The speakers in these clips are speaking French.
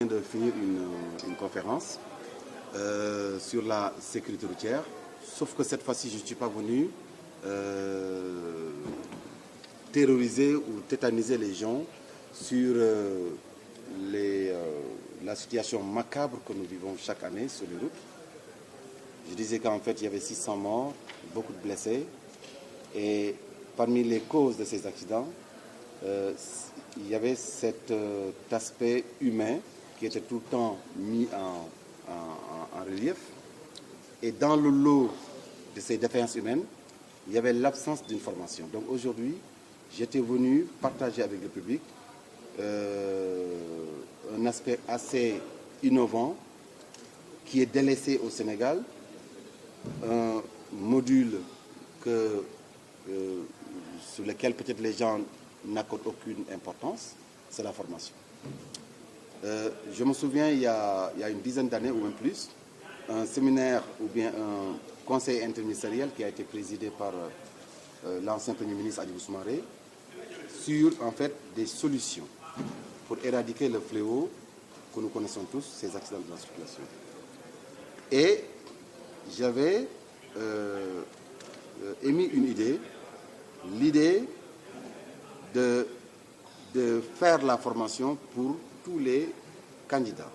De finir une conférence sur la sécurité routière, sauf que cette fois-ci, je ne suis pas venu terroriser ou tétaniser les gens sur la situation macabre que nous vivons chaque année sur les routes. Je disais qu'en fait, il y avait 600 morts, beaucoup de blessés, et parmi les causes de ces accidents, il y avait cet aspect humain qui était tout le temps mis en relief. Et dans le lot de ces défaillances humaines, il y avait l'absence d'une formation. Donc aujourd'hui, j'étais venu partager avec le public un aspect assez innovant qui est délaissé au Sénégal, un module sur lequel peut-être les gens n'accordent aucune importance, c'est la formation. Je me souviens, il y a une dizaine d'années ou même plus, un séminaire ou bien un conseil interministériel qui a été présidé par l'ancien Premier ministre Hadjibou Soumaré sur en fait des solutions pour éradiquer le fléau que nous connaissons tous, ces accidents de la circulation. Et j'avais émis une idée, l'idée de faire la formation pour tous les candidats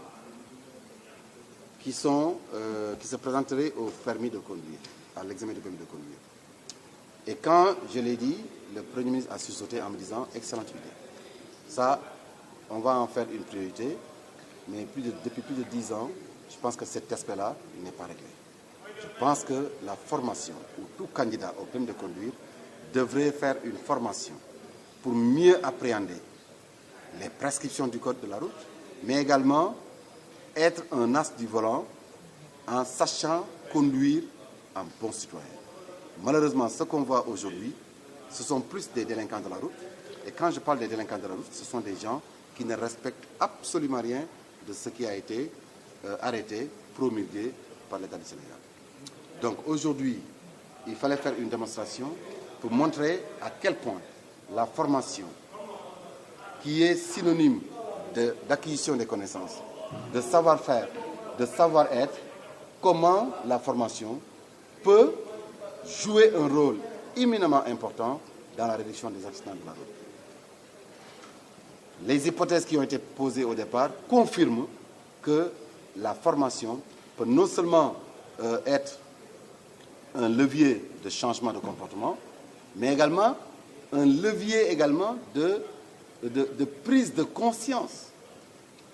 qui se présenteraient au permis de conduire, à l'examen du permis de conduire. Et quand je l'ai dit, le Premier ministre a sursauté en me disant « Excellente idée. Ça, on va en faire une priorité, mais depuis plus de 10 ans, je pense que cet aspect-là n'est pas réglé. Je pense que la formation, ou tout candidat au permis de conduire, devrait faire une formation pour mieux appréhender les prescriptions du code de la route, mais également être un as du volant en sachant conduire en bon citoyen. Malheureusement, ce qu'on voit aujourd'hui, ce sont plus des délinquants de la route. Et quand je parle des délinquants de la route, ce sont des gens qui ne respectent absolument rien de ce qui a été arrêté, promulgué par l'État du Sénégal. Donc aujourd'hui, il fallait faire une démonstration pour montrer à quel point la formation, qui est synonyme d'acquisition des connaissances, de savoir-faire, de savoir-être, comment la formation peut jouer un rôle éminemment important dans la réduction des accidents de la route. Les hypothèses qui ont été posées au départ confirment que la formation peut non seulement être un levier de changement de comportement, mais également un levier de prise de conscience,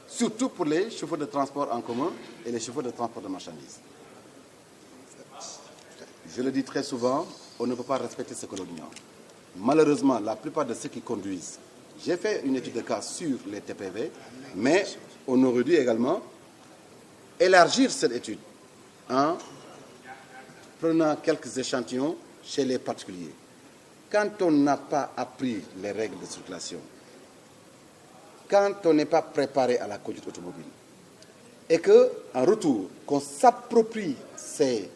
surtout pour les chauffeurs de transport en commun et les chauffeurs de transport de marchandises. Je le dis très souvent, on ne peut pas respecter ce que l'on ignore. Malheureusement, la plupart de ceux qui conduisent, j'ai fait une étude de cas sur les TPV, mais on aurait dû également élargir cette étude en prenant quelques échantillons chez les particuliers. Quand on n'a pas appris les règles de circulation, quand on n'est pas préparé à la conduite automobile, et qu'en retour, qu'on s'approprie cet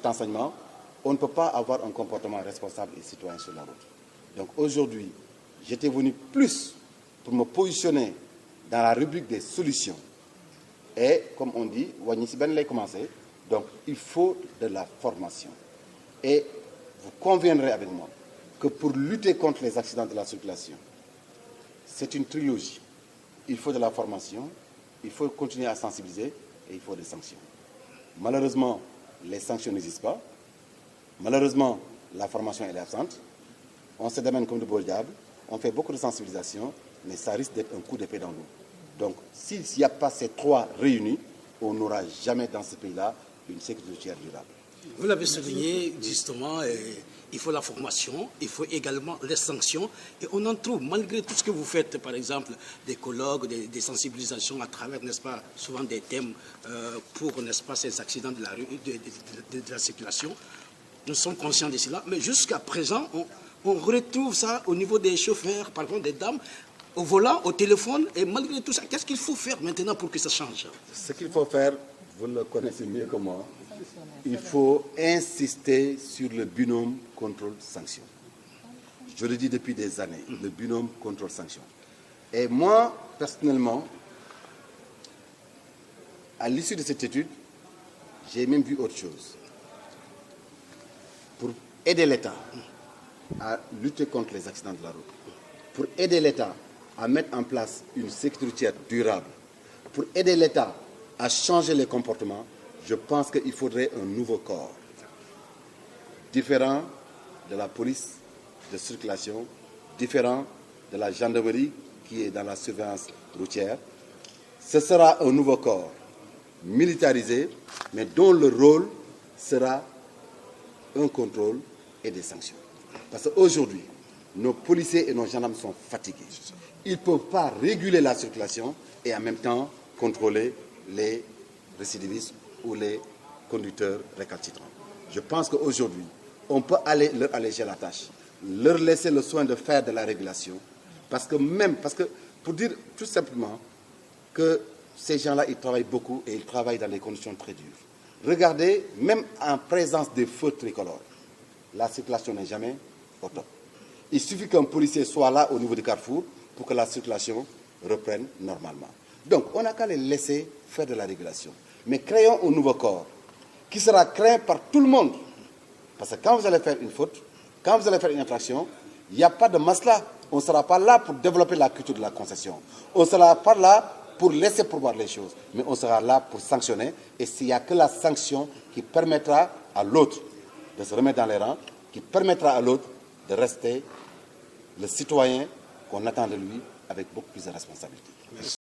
enseignement, on ne peut pas avoir un comportement responsable et citoyen sur la route. Donc aujourd'hui, j'étais venu plus pour me positionner dans la rubrique des solutions. Et comme on dit, donc il faut de la formation. Et vous conviendrez avec moi que pour lutter contre les accidents de la circulation, c'est une trilogie. Il faut de la formation, il faut continuer à sensibiliser et il faut des sanctions. Malheureusement, les sanctions n'existent pas. Malheureusement, la formation est absente. On se démène comme de beaux diables. On fait beaucoup de sensibilisation, mais ça risque d'être un coup d'épée dans l'eau. Donc, s'il n'y a pas ces trois réunis, on n'aura jamais dans ce pays-là une sécurité routière durable. Vous l'avez souligné, justement, il faut la formation, il faut également les sanctions. Et on en trouve, malgré tout ce que vous faites, par exemple, des colloques, des sensibilisations à travers, n'est-ce pas, souvent des thèmes pour, n'est-ce pas, ces accidents de la rue, de la circulation. Nous sommes conscients de cela. Mais jusqu'à présent, on retrouve ça au niveau des chauffeurs, par exemple, des dames, au volant, au téléphone. Et malgré tout ça, qu'est-ce qu'il faut faire maintenant pour que ça change? Ce qu'il faut faire, vous le connaissez mieux que moi, il faut insister sur le binôme contrôle-sanction. Je le dis depuis des années, le binôme contrôle-sanction. Et moi, personnellement, à l'issue de cette étude, j'ai même vu autre chose. Pour aider l'État à lutter contre les accidents de la route, pour aider l'État à mettre en place une sécurité routière durable, pour aider l'État à changer les comportements, je pense qu'il faudrait un nouveau corps, différent de la police de circulation, différent de la gendarmerie qui est dans la surveillance routière. Ce sera un nouveau corps militarisé, mais dont le rôle sera un contrôle et des sanctions. Parce qu'aujourd'hui, nos policiers et nos gendarmes sont fatigués. Ils ne peuvent pas réguler la circulation et en même temps contrôler les récidivistes ou les conducteurs récalcitrants. Je pense qu'aujourd'hui, on peut leur alléger la tâche, leur laisser le soin de faire de la régulation, parce que pour dire tout simplement que ces gens-là, ils travaillent beaucoup et ils travaillent dans des conditions très dures. Regardez, même en présence des feux tricolores, la circulation n'est jamais au top. Il suffit qu'un policier soit là au niveau du carrefour pour que la circulation reprenne normalement. Donc, on n'a qu'à les laisser faire de la régulation. Mais créons un nouveau corps qui sera créé par tout le monde. Parce que quand vous allez faire une faute, quand vous allez faire une infraction, il n'y a pas de masla. On ne sera pas là pour développer la culture de la concession. On ne sera pas là pour laisser pourvoir les choses. Mais on sera là pour sanctionner. Et s'il n'y a que la sanction qui permettra à l'autre de se remettre dans les rangs, qui permettra à l'autre de rester le citoyen qu'on attend de lui avec beaucoup plus de responsabilité.